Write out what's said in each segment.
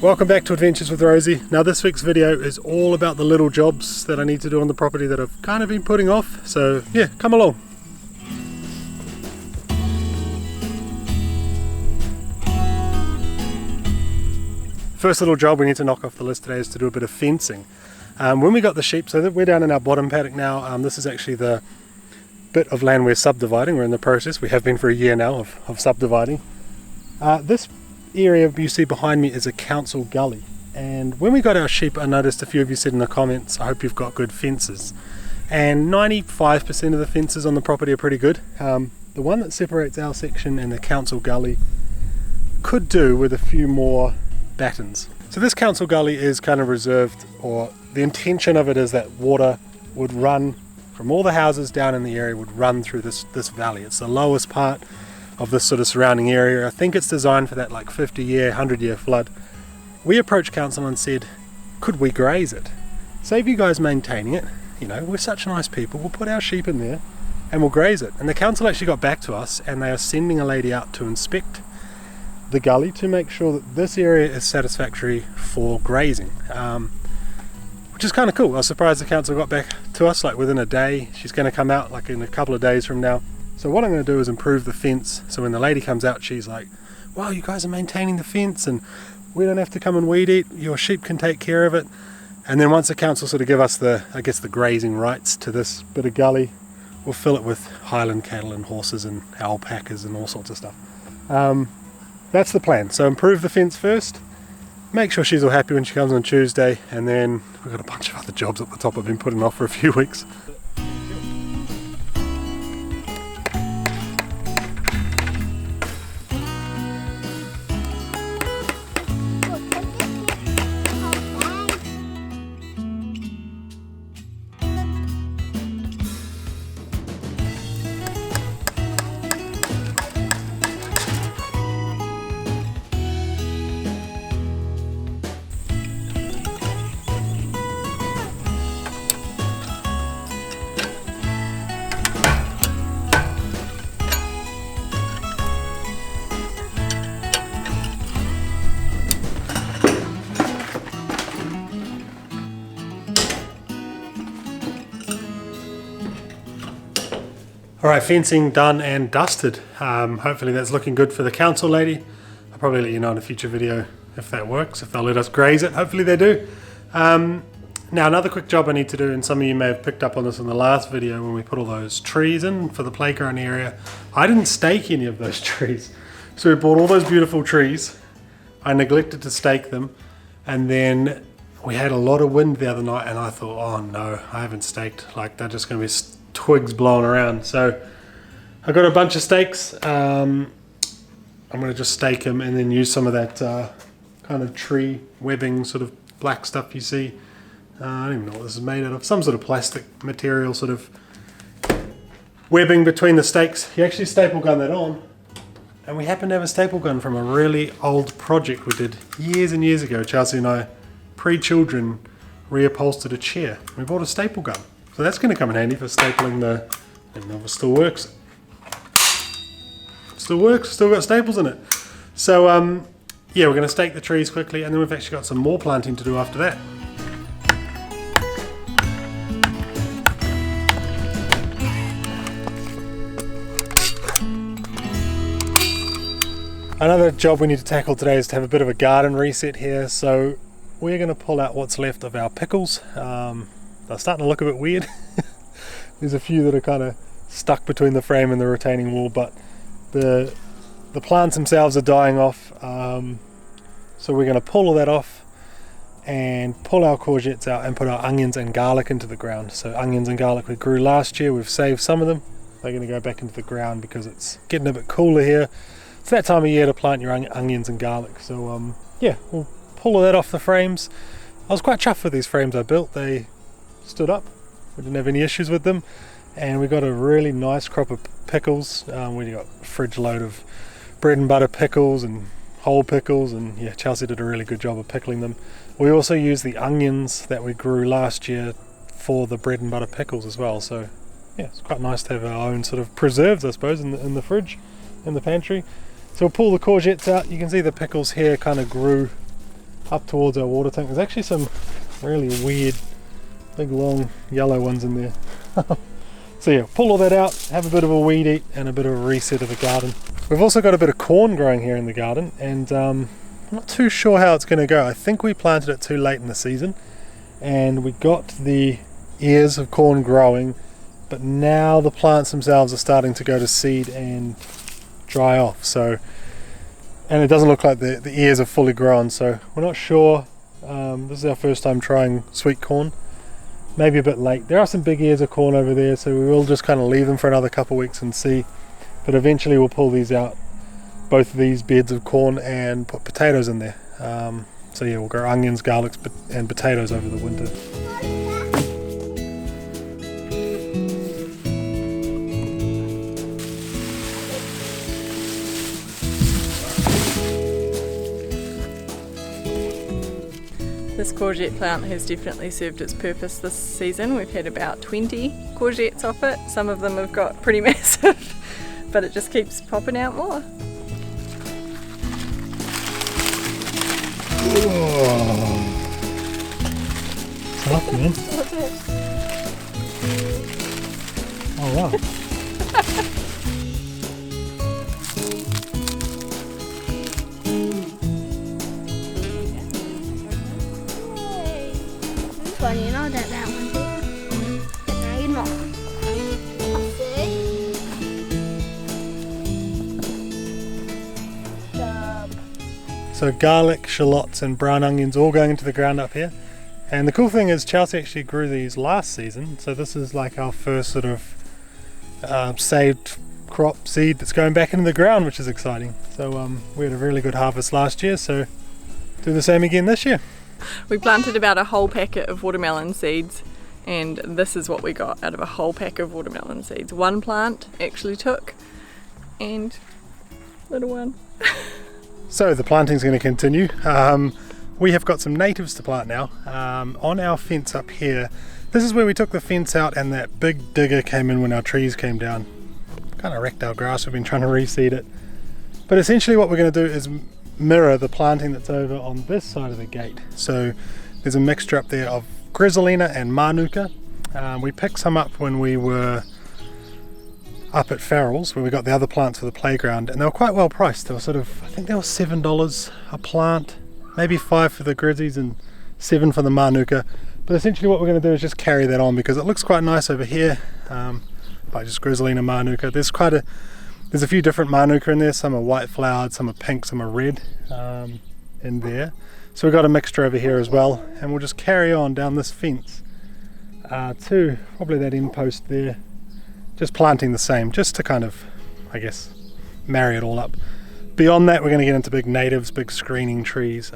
Welcome back to Adventures with Rosie. Now this week's video is all about the little jobs that I need to do on the property that I've kind of been putting off. So yeah, come along. First little job we need to knock off the list today is to do a bit of fencing. When we got the sheep, so that we're down in our bottom paddock now, this is actually the bit of land we're subdividing. We're in the process, we have been for a year now of subdividing. This area you see behind me is a council gully, and when we got our sheep, I noticed a few of you said in the comments, I hope you've got good fences, and 95% of the fences on the property are pretty good. The one that separates our section and the council gully could do with a few more battens. So this council gully is kind of reserved, or the intention of it is that water would run from all the houses down in the area, would run through this valley. It's the lowest part of this sort of surrounding area. I think it's designed for that like 50-year, 100-year flood. We approached council and said, could we graze it? Save you guys maintaining it, you know, we're such nice people, we'll put our sheep in there and we'll graze it. And the council actually got back to us, and they are sending a lady out to inspect the gully to make sure that this area is satisfactory for grazing, which is kind of cool. I was surprised the council got back to us like within a day. She's going to come out like in a couple of days from now. So what I'm going to do is improve the fence, so when the lady comes out she's like, wow, you guys are maintaining the fence and we don't have to come and weed eat, your sheep can take care of it. And then once the council sort of give us the, I guess, the grazing rights to this bit of gully, we'll fill it with Highland cattle and horses and alpacas and all sorts of stuff. That's the plan. So improve the fence first, make sure she's all happy when she comes on Tuesday, and then we've got a bunch of other jobs at the top I've been putting off for a few weeks. Alright, fencing done and dusted. Hopefully that's looking good for the council lady. I'll probably let you know in a future video if that works, if they'll let us graze it. Hopefully they do. Now another quick job I need to do, and some of you may have picked up on this in the last video when we put all those trees in for the playground area. I didn't stake any of those trees. So we bought all those beautiful trees. I neglected to stake them, and then we had a lot of wind the other night and I thought, oh no, I haven't staked. Like, they're just going to be twigs blowing around. So I got a bunch of stakes. I'm going to just stake them and then use some of that kind of tree webbing, sort of black stuff you see. I don't even know what this is made out of. Some sort of plastic material, sort of webbing between the stakes. You actually staple gun that on, and we happen to have a staple gun from a really old project we did years and years ago. Chelsea and I, pre-children, reupholstered a chair. We bought a staple gun. So that's going to come in handy for stapling the, and it still works. Still works, still got staples in it. So yeah, we're going to stake the trees quickly, and then we've actually got some more planting to do after that. Another job we need to tackle today is to have a bit of a garden reset here. So we're going to pull out what's left of our pickles. They're starting to look a bit weird. There's a few that are kind of stuck between the frame and the retaining wall, but the plants themselves are dying off. So we're going to pull all that off and pull our courgettes out and put our onions and garlic into the ground. So onions and garlic we grew last year, we've saved some of them. They're going to go back into the ground because it's getting a bit cooler here. It's that time of year to plant your onions and garlic. So yeah, we'll pull all that off the frames. I was quite chuffed with these frames I built. They stood up, we didn't have any issues with them, and we got a really nice crop of pickles. We got a fridge load of bread and butter pickles and whole pickles, and yeah, Chelsea did a really good job of pickling them. We also used the onions that we grew last year for the bread and butter pickles as well, so yeah, it's quite nice to have our own sort of preserves, I suppose, in the fridge, in the pantry. So we'll pull the courgettes out. You can see the pickles here kind of grew up towards our water tank. There's actually some really weird big long yellow ones in there. So yeah, pull all that out, have a bit of a weed eat and a bit of a reset of the garden. We've also got a bit of corn growing here in the garden, and I'm not too sure how it's going to go. I think we planted it too late in the season and we got the ears of corn growing, but now the plants themselves are starting to go to seed and dry off. So, and it doesn't look like the ears are fully grown, so we're not sure. This is our first time trying sweet corn. Maybe a bit late. There are some big ears of corn over there, so we will just kind of leave them for another couple of weeks and see. But eventually we'll pull these out, both of these beds of corn, and put potatoes in there. So yeah, we'll grow onions, garlics and potatoes over the winter. This courgette plant has definitely served its purpose this season. We've had about 20 courgettes off it. Some of them have got pretty massive, but it just keeps popping out more. Whoa. Tough, man. What's it? Oh wow. Còn như nó đẹp đẹp hơn chứ. Cái nó So garlic, shallots and brown onions all going into the ground up here. And the cool thing is Chelsea actually grew these last season, so this is like our first sort of saved crop seed that's going back into the ground, which is exciting. So we had a really good harvest last year, so do the same again this year. We planted about a whole packet of watermelon seeds, and this is what we got out of a whole pack of watermelon seeds. One plant actually took, and little one. So the planting's going to continue. We have got some natives to plant now. On our fence up here, this is where we took the fence out and that big digger came in when our trees came down. Kind of wrecked our grass, we've been trying to reseed it. But essentially what we're going to do is mirror the planting that's over on this side of the gate. So there's a mixture up there of grizzlina and manuka. We picked some up when we were up at Farrell's, where we got the other plants for the playground, and they were quite well priced. They were sort of, I think they were $7 a plant, maybe $5 for the grizzies and $7 for the manuka. But essentially what we're going to do is just carry that on because it looks quite nice over here, like just grizzlina manuka. There's a few different manuka in there. Some are white flowered, some are pink, some are red in there. So we've got a mixture over here as well, and we'll just carry on down this fence to probably that end post there, just planting the same, just to kind of, I guess, marry it all up. Beyond that, we're going to get into big natives, big screening trees,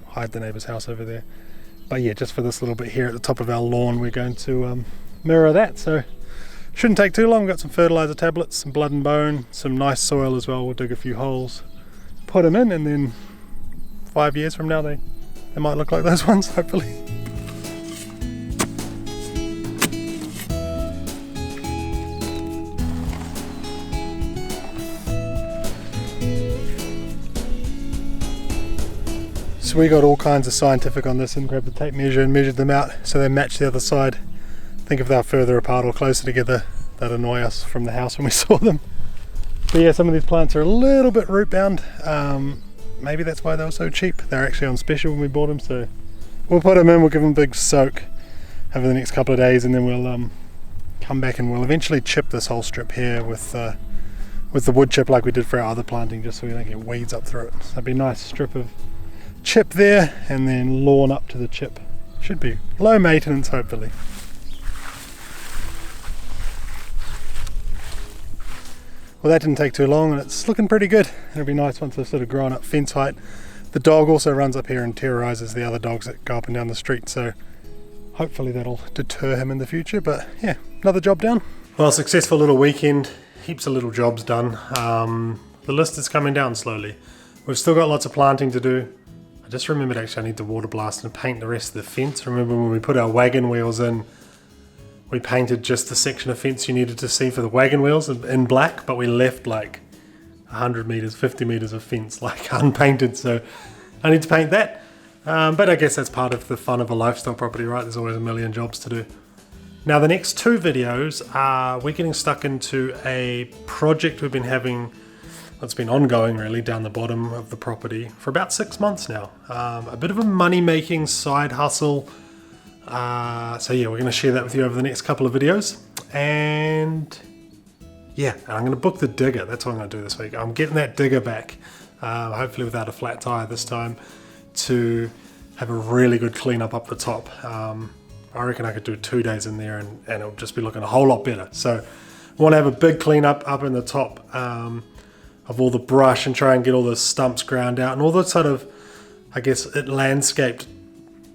hide the neighbour's house over there. But yeah, just for this little bit here at the top of our lawn, we're going to mirror that. So shouldn't take too long. We've got some fertilizer tablets, some blood and bone, some nice soil as well. We'll dig a few holes, put them in, and then 5 years from now they might look like those ones, hopefully. So we got all kinds of scientific on this and grabbed the tape measure and measured them out so they match the other side. I think if they're further apart or closer together, that'd annoy us from the house when we saw them. But yeah, some of these plants are a little bit root bound. Maybe that's why they were so cheap. They're actually on special when we bought them, so we'll put them in, we'll give them a big soak over the next couple of days, and then we'll come back and we'll eventually chip this whole strip here with the wood chip like we did for our other planting, just so we don't get weeds up through it. So that'd be a nice strip of chip there, and then lawn up to the chip. Should be low maintenance, hopefully. Well, that didn't take too long, and it's looking pretty good. It'll be nice once they've sort of grown up fence height. The dog also runs up here and terrorizes the other dogs that go up and down the street, so hopefully that'll deter him in the future. But yeah, another job done. Well, successful little weekend, heaps of little jobs done. The list is coming down slowly. We've still got lots of planting to do. I just remembered actually I need to water blast and paint the rest of the fence. Remember when we put our wagon wheels in, we painted just the section of fence you needed to see for the wagon wheels in black, but we left like 100 meters, 50 meters of fence like unpainted, so I need to paint that. But I guess that's part of the fun of a lifestyle property, right? There's always a million jobs to do. Now the next 2 videos are, we're getting stuck into a project we've been having, it's been ongoing really, down the bottom of the property for about 6 months now. A bit of a money-making side hustle. So yeah, we're going to share that with you over the next couple of videos. And yeah, I'm going to book the digger. That's what I'm going to do this week. I'm getting that digger back, hopefully without a flat tire this time, to have a really good cleanup up the top. I reckon I could do 2 days in there and it'll just be looking a whole lot better. So I want to have a big cleanup up in the top of all the brush and try and get all the stumps ground out and all the sort of, I guess, it landscaped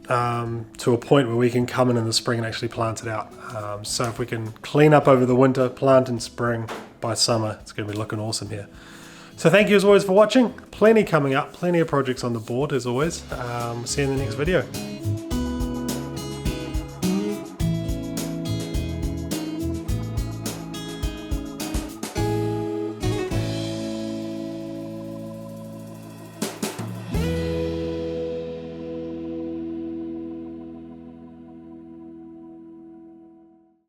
to a point where we can come in the spring and actually plant it out. So if we can clean up over the winter, plant in spring, by summer, it's going to be looking awesome here. So thank you as always for watching. Plenty coming up, plenty of projects on the board as always. See you in the next video.